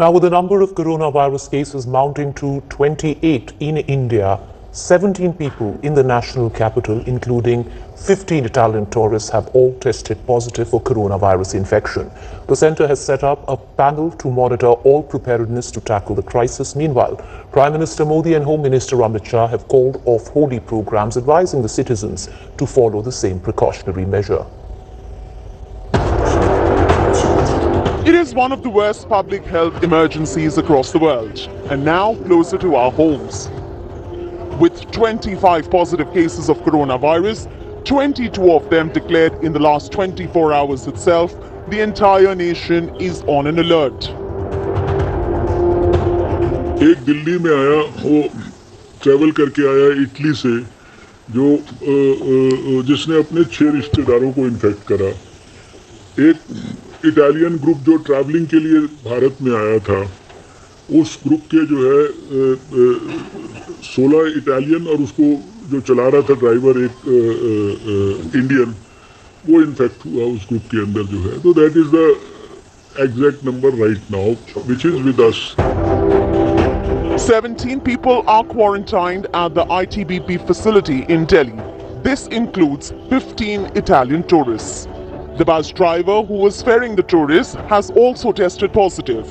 Now, with the number of coronavirus cases mounting to 28 in India, 17 people in the national capital, including 15 Italian tourists, have all tested positive for coronavirus infection. The centre has set up a panel to monitor all preparedness to tackle the crisis. Meanwhile, Prime Minister Modi and Home Minister Amit Shah have called off Holi programs, advising the citizens to follow the same precautionary measure. It is one of the worst public health emergencies across the world, and now closer to our homes. With 25 positive cases of coronavirus, 22 of them declared in the last 24 hours itself, the entire nation is on an alert. एक दिल्ली में आया, वो travel करके आया Italy से, जिसने अपने 6 रिश्तेदारों को इन्फेक्ट करा। एक इटालियन ग्रुप जो ट्रैवलिंग के लिए भारत में आया था, उस ग्रुप के जो है 16 इटालियन और उसको जो चला रहा था ड्राइवर एक इंडियन, वो इन्फेक्ट हुआ उस ग्रुप के अंदर जो है। तो that is the exact number right now which is with us. 17 people are quarantined at the ITBP facility in Delhi. This includes 15 Italian tourists. The bus driver who was ferrying the tourists has also tested positive.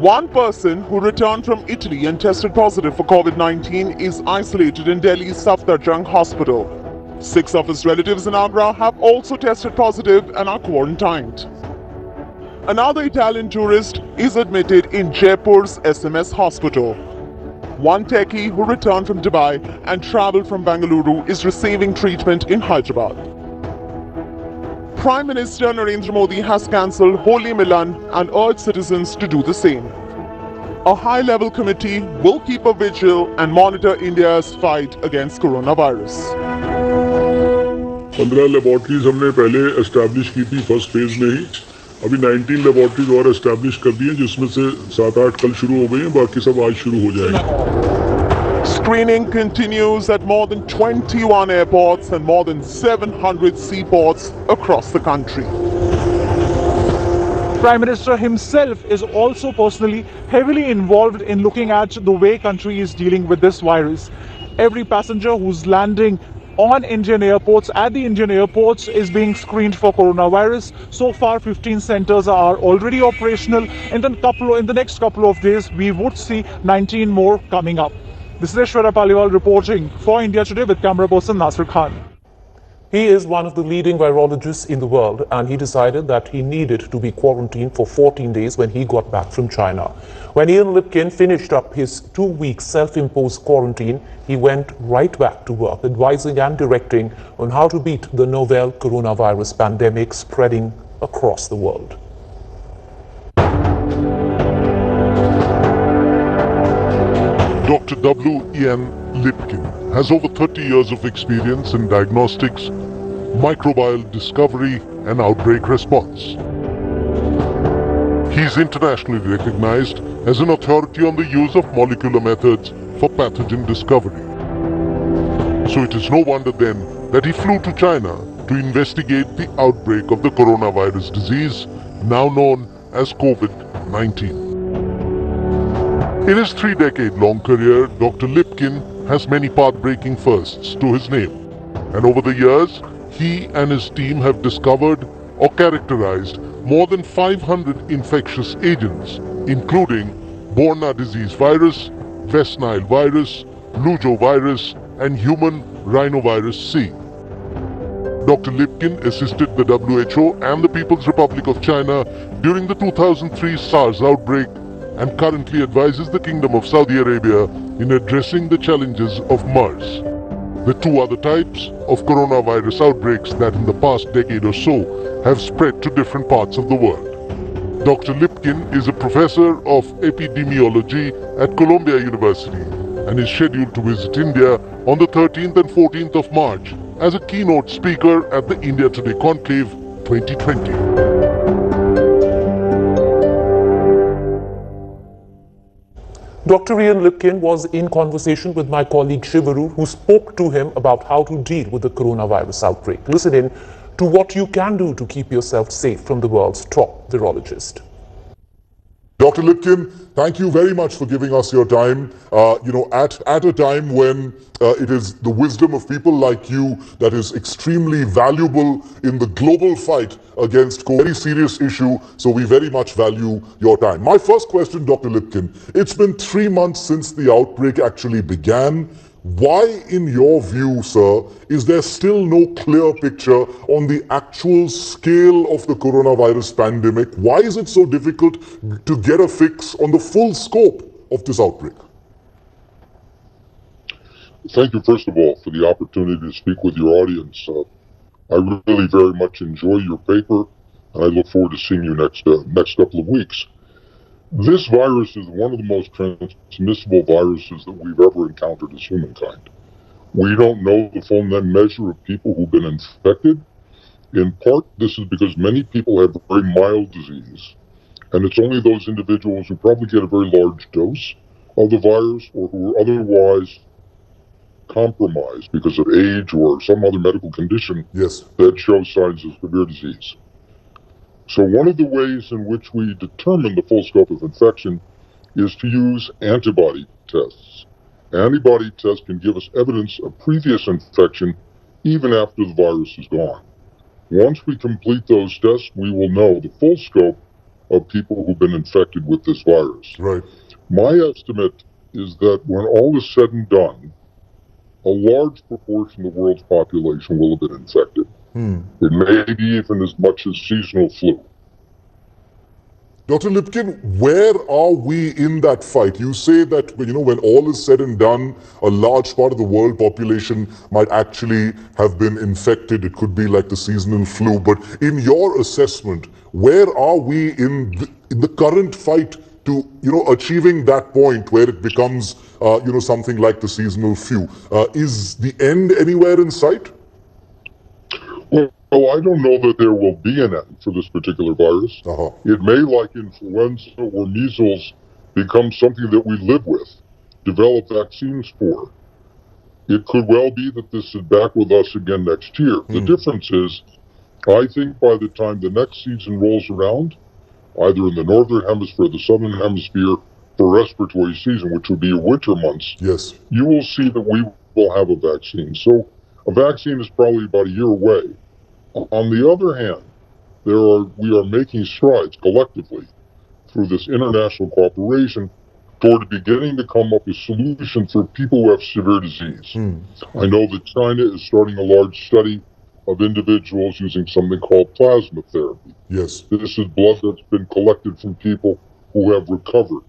One person who returned from Italy and tested positive for COVID-19 is isolated in Delhi's Safdarjung hospital. 6 of his relatives in Agra have also tested positive and are quarantined. Another Italian tourist is admitted in Jaipur's SMS hospital. One techie who returned from Dubai and travelled from Bengaluru is receiving treatment in Hyderabad. Prime Minister Narendra Modi has cancelled Holi Milan and urged citizens to do the same. A high-level committee will keep a vigil and monitor India's fight against coronavirus. 15 laboratories हमने पहले establish की थी first phase में ही। अभी 19 laboratories और establish कर दी हैं, जिसमें से 7-8 कल शुरू हो गई हैं, बाकी सब आज शुरू हो जाएंगे। Screening continues at more than 21 airports and more than 700 seaports across the country. Prime Minister himself is also personally heavily involved in looking at the way country is dealing with this virus. Every passenger who's landing on Indian airports, at the Indian airports, is being screened for coronavirus. So far, 15 centers are already operational. In the next couple of days, we would see 19 more coming up. This is Aishwarya Paliwal reporting for India Today with camera person Nasir Khan. He is one of the leading virologists in the world, and he decided that he needed to be quarantined for 14 days when he got back from China. When Ian Lipkin finished up his 2-week self-imposed quarantine, he went right back to work, advising and directing on how to beat the novel coronavirus pandemic spreading across the world. Dr. W. Ian Lipkin has over 30 years of experience in diagnostics, microbial discovery and outbreak response. He is internationally recognized as an authority on the use of molecular methods for pathogen discovery. So it is no wonder then that he flew to China to investigate the outbreak of the coronavirus disease, now known as COVID-19. In his 3-decade-long career, Dr. Lipkin has many path-breaking firsts to his name. And over the years, he and his team have discovered or characterized more than 500 infectious agents, including Borna disease virus, West Nile virus, Lujo virus, and human rhinovirus C. Dr. Lipkin assisted the WHO and the People's Republic of China during the 2003 SARS outbreak and currently advises the Kingdom of Saudi Arabia in addressing the challenges of MERS, the 2 other types of coronavirus outbreaks that in the past decade or so have spread to different parts of the world. Dr. Lipkin is a professor of epidemiology at Columbia University and is scheduled to visit India on the 13th and 14th of March as a keynote speaker at the India Today Conclave 2020. Dr. Ian Lipkin was in conversation with my colleague Shivaru, who spoke to him about how to deal with the coronavirus outbreak. Listen in to what you can do to keep yourself safe from the world's top virologist. Dr. Lipkin, thank you very much for giving us your time. At a time when it is the wisdom of people like you that is extremely valuable in the global fight against COVID. Very serious issue, so we very much value your time. My first question, Dr. Lipkin, it's been 3 months since the outbreak actually began. Why, in your view, sir, is there still no clear picture on the actual scale of the coronavirus pandemic? Why is it so difficult to get a fix on the full scope of this outbreak? Thank you, first of all, for the opportunity to speak with your audience. I really very much enjoy your paper, and I look forward to seeing you next couple of weeks. This virus is one of the most transmissible viruses that we've ever encountered as humankind. We don't know the full measure of people who've been infected. In part, this is because many people have very mild disease, and it's only those individuals who probably get a very large dose of the virus or who are otherwise compromised because of age or some other medical condition that shows signs of severe disease. So one of the ways in which we determine the full scope of infection is to use antibody tests. Antibody tests can give us evidence of previous infection even after the virus is gone. Once we complete those tests, we will know the full scope of people who've been infected with this virus. Right. My estimate is that when all is said and done, a large proportion of the world's population will have been infected. It may be even as much as seasonal flu. Dr. Lipkin, where are we in that fight? You say that, when all is said and done, a large part of the world population might actually have been infected. It could be like the seasonal flu. But in your assessment, where are we in the current fight to, achieving that point where it becomes, something like the seasonal flu? Is the end anywhere in sight? Well, I don't know that there will be an end for this particular virus. It may, like influenza or measles, become something that we live with, develop vaccines for. It could well be that this is back with us again next year. The difference is, I think by the time the next season rolls around, either in the northern hemisphere or the southern hemisphere for respiratory season, which would be your winter months, you will see that we will have a vaccine. So a vaccine is probably about a year away. On the other hand, we are making strides collectively through this international cooperation toward beginning to come up with solutions for people who have severe disease. I know that China is starting a large study of individuals using something called plasma therapy. This is blood that's been collected from people who have recovered.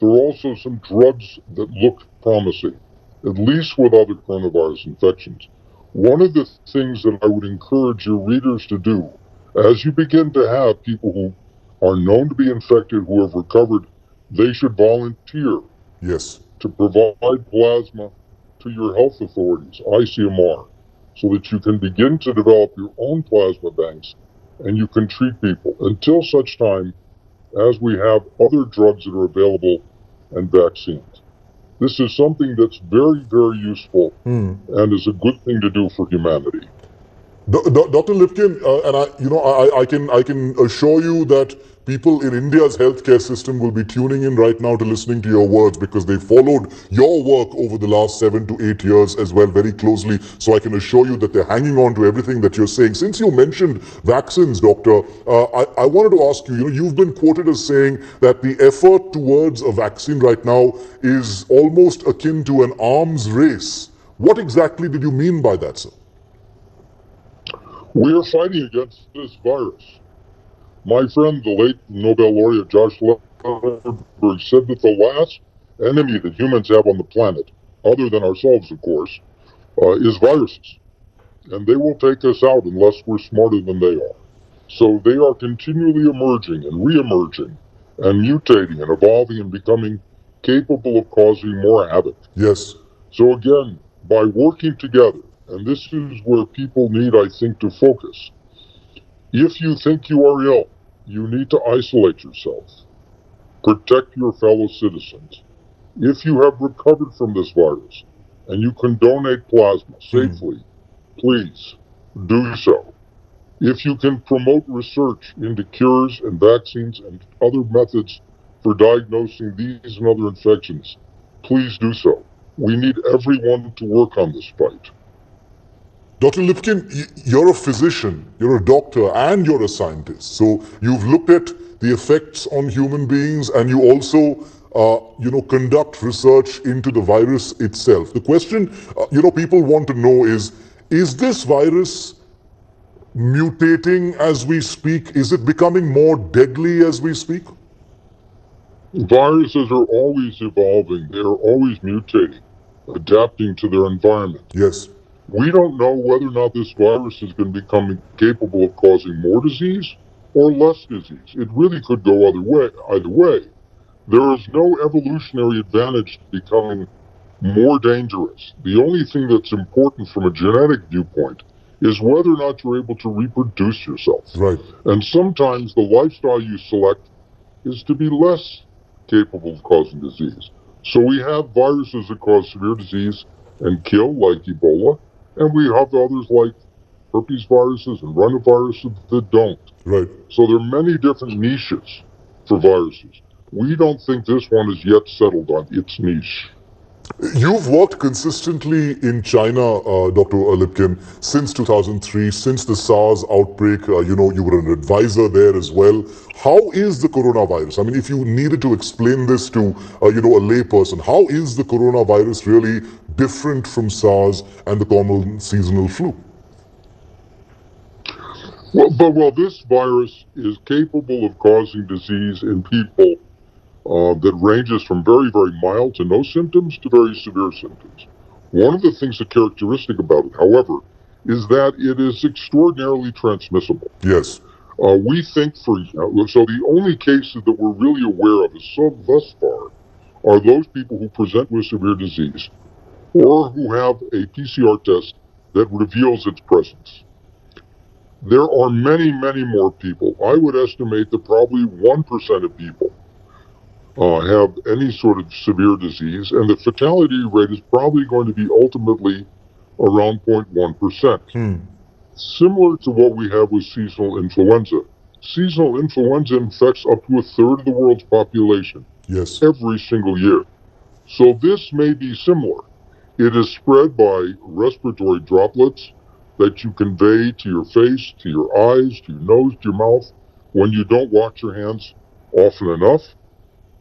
There are also some drugs that look promising, at least with other coronavirus infections. One of the things that I would encourage your readers to do, as you begin to have people who are known to be infected who have recovered, they should volunteer to provide plasma to your health authorities, ICMR, so that you can begin to develop your own plasma banks and you can treat people until such time as we have other drugs that are available and vaccines. This is something that's very, very useful and is a good thing to do for humanity. Dr. Lipkin, and I can assure you that people in India's healthcare system will be tuning in right now to listening to your words because they followed your work over the last 7 to 8 years as well very closely. So I can assure you that they're hanging on to everything that you're saying. Since you mentioned vaccines, Doctor, I wanted to ask you, you've been quoted as saying that the effort towards a vaccine right now is almost akin to an arms race. What exactly did you mean by that, sir? We are fighting against this virus. My friend, the late Nobel laureate Josh Lederberg, said that the last enemy that humans have on the planet, other than ourselves, of course, is viruses. And they will take us out unless we're smarter than they are. So they are continually emerging and re-emerging and mutating and evolving and becoming capable of causing more havoc. So again, by working together, and this is where people need, I think, to focus. If you think you are ill, you need to isolate yourself. Protect your fellow citizens. If you have recovered from this virus and you can donate plasma safely, please do so. If you can promote research into cures and vaccines and other methods for diagnosing these and other infections, please do so. We need everyone to work on this fight. Dr. Lipkin, you're a physician, you're a doctor, and you're a scientist. So you've looked at the effects on human beings, and you also, conduct research into the virus itself. The question, people want to know is this virus mutating as we speak? Is it becoming more deadly as we speak? Viruses are always evolving. They are always mutating, adapting to their environment. Yes. We don't know whether or not this virus is going to become capable of causing more disease or less disease. It really could go either way. There is no evolutionary advantage to becoming more dangerous. The only thing that's important from a genetic viewpoint is whether or not you're able to reproduce yourself. Right. And sometimes the lifestyle you select is to be less capable of causing disease. So we have viruses that cause severe disease and kill, like Ebola, and we have others like herpes viruses and rhinoviruses that don't. Right. So there are many different niches for viruses. We don't think this one is yet settled on its niche. You've worked consistently in China, Dr. Lipkin, since 2003, since the SARS outbreak. You were an advisor there as well. How is the coronavirus? I mean, if you needed to explain this to, a layperson, how is the coronavirus really different from SARS and the common seasonal flu? Well, this virus is capable of causing disease in people that ranges from very, very mild to no symptoms to very severe symptoms. One of the things that's characteristic about it, however, is that it is extraordinarily transmissible. Yes. We think so the only cases that we're really aware of thus far are those people who present with severe disease or who have a PCR test that reveals its presence. There are many, many more people. I would estimate that probably 1% of people have any sort of severe disease, and the fatality rate is probably going to be ultimately around 0.1%. Similar to what we have with seasonal influenza. Seasonal influenza infects up to a third of the world's population. Yes. Every single year. So this may be similar. It is spread by respiratory droplets that you convey to your face, to your eyes, to your nose, to your mouth when you don't wash your hands often enough.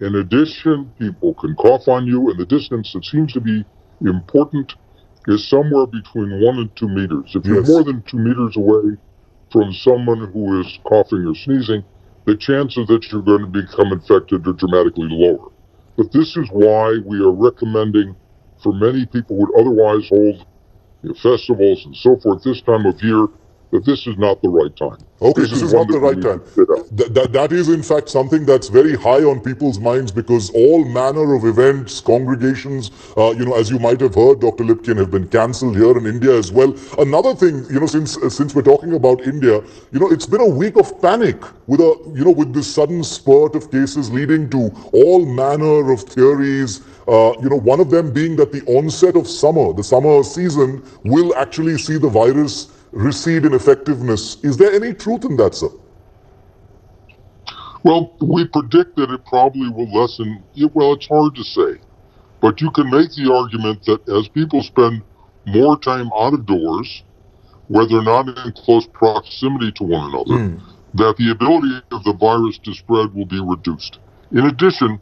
In addition, people can cough on you, and the distance that seems to be important is somewhere between 1 and 2 meters. If you're more than 2 meters away from someone who is coughing or sneezing, the chances that you're going to become infected are dramatically lower. But this is why we are recommending for many people who would otherwise hold festivals and so forth this time of year, that this is not the right time. Okay, this is not the right time. That is, in fact, something that's very high on people's minds, because all manner of events, congregations, as you might have heard, Dr. Lipkin, have been cancelled here in India as well. Another thing, since we're talking about India, it's been a week of panic with with this sudden spurt of cases leading to all manner of theories. One of them being that the onset of the summer season, will actually see the virus recede in effectiveness. Is there any truth in that, sir? Well, we predict that it probably will lessen. Well, it's hard to say. But you can make the argument that as people spend more time out of doors, whether or not in close proximity to one another, that the ability of the virus to spread will be reduced. In addition,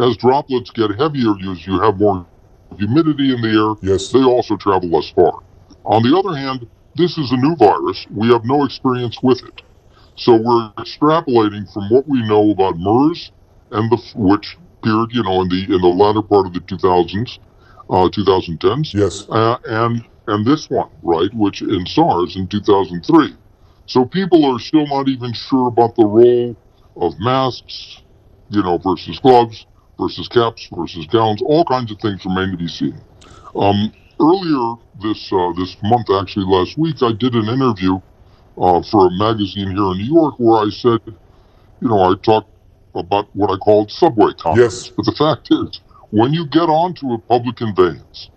as droplets get heavier, you have more humidity in the air. Yes. They also travel less far. On the other hand, this is a new virus. We have no experience with it. So we're extrapolating from what we know about MERS, and which appeared, in the latter part of the 2010s. Yes. And this one, right, which in SARS in 2003. So people are still not even sure about the role of masks, versus gloves, versus caps, versus gowns. All kinds of things remain to be seen. Earlier this month, actually last week, I did an interview for a magazine here in New York where I said, I talked about what I called subway confidence. Yes. But the fact is, when you get onto a public conveyance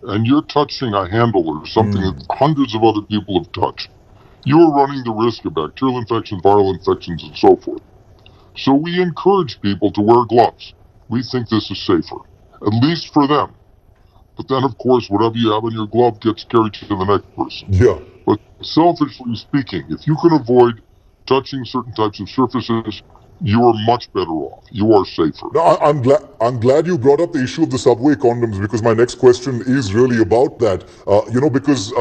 and you're touching a handle or something that hundreds of other people have touched, you are running the risk of bacterial infections, viral infections, and so forth. So we encourage people to wear gloves. We think this is safer, at least for them. But then, of course, whatever you have in your glove gets carried to the next person. Yeah. But selfishly speaking, if you can avoid touching certain types of surfaces, you are much better off. You are safer. No, I'm glad you brought up the issue of the subway condoms, because my next question is really about that. Because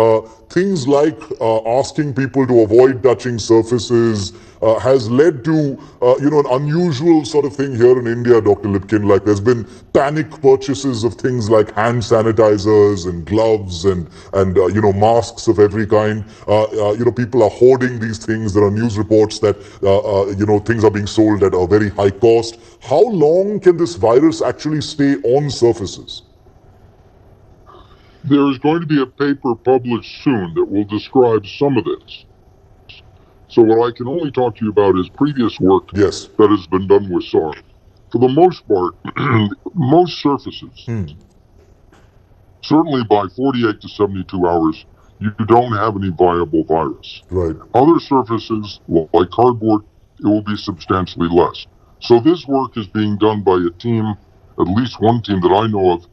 things like asking people to avoid touching surfaces has led to an unusual sort of thing here in India, Dr. Lipkin. Like, there's been panic purchases of things like hand sanitizers and gloves and masks of every kind. People are hoarding these things. There are news reports that things are being sold at a very high cost. How long can this virus actually stay on surfaces? There is going to be a paper published soon that will describe some of this. So what I can only talk to you about is previous work Yes. that has been done with SARS. For the most part, most surfaces, certainly by 48 to 72 hours, you don't have any viable virus. Right. Other surfaces, like cardboard, it will be substantially less. So this work is being done by a team, at least one team that I know of,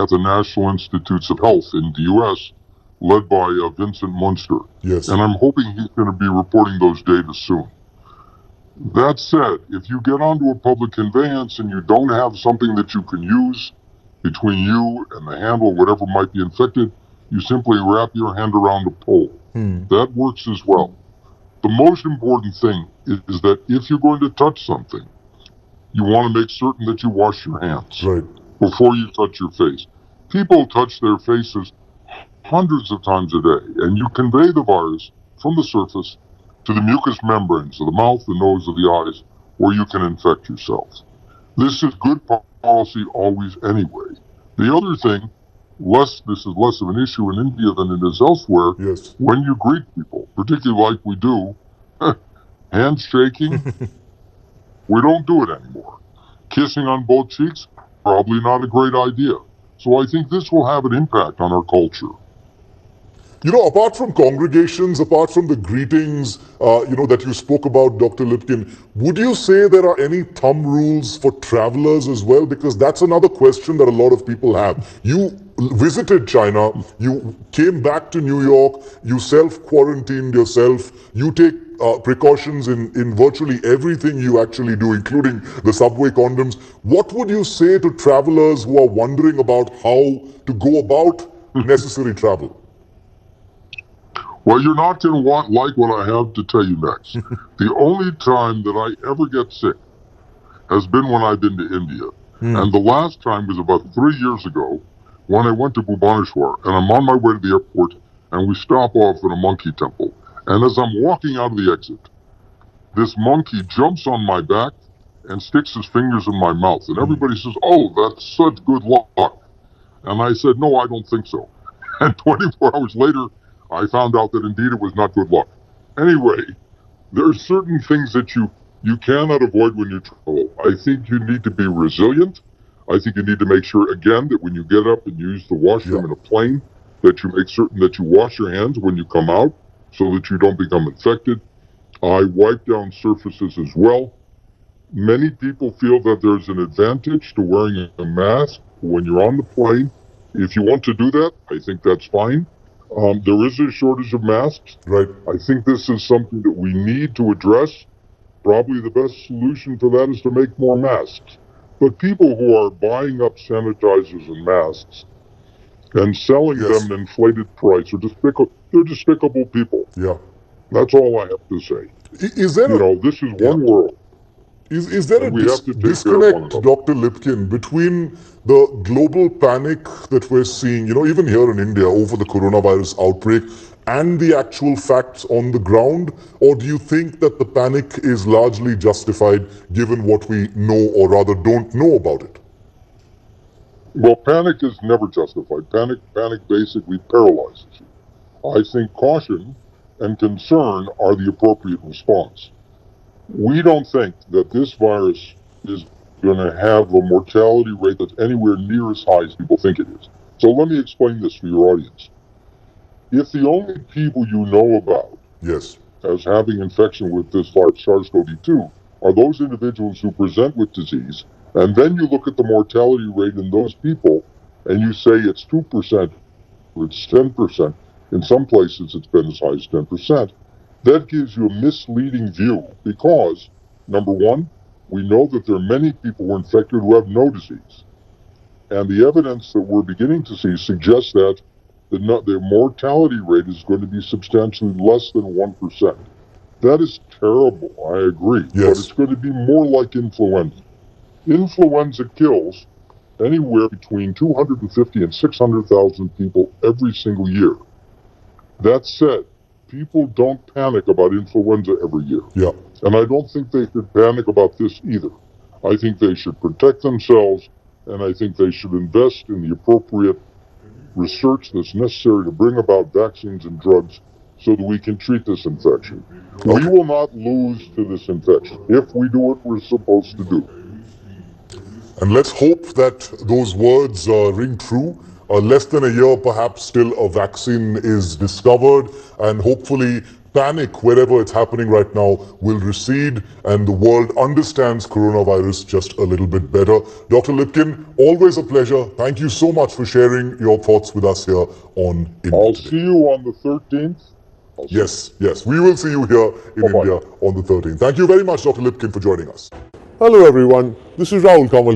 at the National Institutes of Health in the U.S., led by Vincent Munster. Yes. And I'm hoping he's going to be reporting those data soon. That said, if you get onto a public conveyance and you don't have something that you can use between you and the handle, whatever might be infected, you simply wrap your hand around a pole. That works as well. The most important thing is that if you're going to touch something, you want to make certain that you wash your hands before you touch your face. People touch their faces hundreds of times a day, and you convey the virus from the surface to the mucous membranes of the mouth, the nose, or the eyes, where you can infect yourself. This is good policy always anyway. The other thing, this is less of an issue in India than it is elsewhere. Yes. When you greet people, particularly like we do, handshaking, we don't do it anymore. Kissing on both cheeks, probably not a great idea. So I think this will have an impact on our culture. Apart from congregations, apart from the greetings, that you spoke about, Dr. Lipkin, would you say there are any thumb rules for travelers as well? Because that's another question that a lot of people have. You visited China, you came back to New York, you self-quarantined yourself, you take precautions in virtually everything you actually do, including the subway condoms. What would you say to travelers who are wondering about how to go about necessary travel? Well, you're not going to like what I have to tell you next. The only time that I ever get sick has been when I've been to India. And the last time was about 3 years ago when I went to Bhubaneswar, and I'm on my way to the airport, and we stop off at a monkey temple. And as I'm walking out of the exit, this monkey jumps on my back and sticks his fingers in my mouth. And everybody says, "Oh, that's such good luck." And I said, "No, I don't think so." And 24 hours later, I found out that indeed it was not good luck. Anyway, there are certain things that you cannot avoid when you travel. I think you need to be resilient. I think you need to make sure, again, that when you get up and use the washroom in a plane, that you make certain that you wash your hands when you come out so that you don't become infected. I wipe down surfaces as well. Many people feel that there's an advantage to wearing a mask when you're on the plane. If you want to do that, I think that's fine. There is a shortage of masks. Right. I think this is something that we need to address. Probably the best solution for that is to make more masks. But people who are buying up sanitizers and masks and selling them at an inflated price are despicable. They're despicable people. Yeah. That's all I have to say. Is there this is one world. Is there a we have to take care of one disconnect, another. Dr. Lipkin, between the global panic that we're seeing, even here in India over the coronavirus outbreak, and the actual facts on the ground? Or do you think that the panic is largely justified given what we know, or rather don't know about it? Well, panic is never justified. Panic basically paralyzes you. I think caution and concern are the appropriate response. We don't think that this virus is going to have a mortality rate that's anywhere near as high as people think it is. So let me explain this for your audience. If the only people you know about Yes. as having infection with this virus, SARS-CoV-2, are those individuals who present with disease, and then you look at the mortality rate in those people, and you say it's 2%, or it's 10%. In some places, it's been as high as 10%. That gives you a misleading view because, number one, we know that there are many people who are infected who have no disease. And the evidence that we're beginning to see suggests that the mortality rate is going to be substantially less than 1%. That is terrible, I agree. Yes. But it's going to be more like influenza. Influenza kills anywhere between 250 and 600,000 people every single year. That said, people don't panic about influenza every year. Yeah. And I don't think they should panic about this either. I think they should protect themselves, and I think they should invest in the appropriate research that's necessary to bring about vaccines and drugs so that we can treat this infection. We will not lose to this infection if we do what we're supposed to do. And let's hope that those words ring true. Less than a year, perhaps, till a vaccine is discovered, and hopefully panic wherever it's happening right now will recede and the world understands coronavirus just a little bit better. Dr. Lipkin, always a pleasure. Thank you so much for sharing your thoughts with us here on India I'll Today. see you on the 13th. Yes, we will see you here in Bye-bye. India on the 13th. Thank you very much, Dr. Lipkin, for joining us. Hello, everyone. This is Rahul Kamal.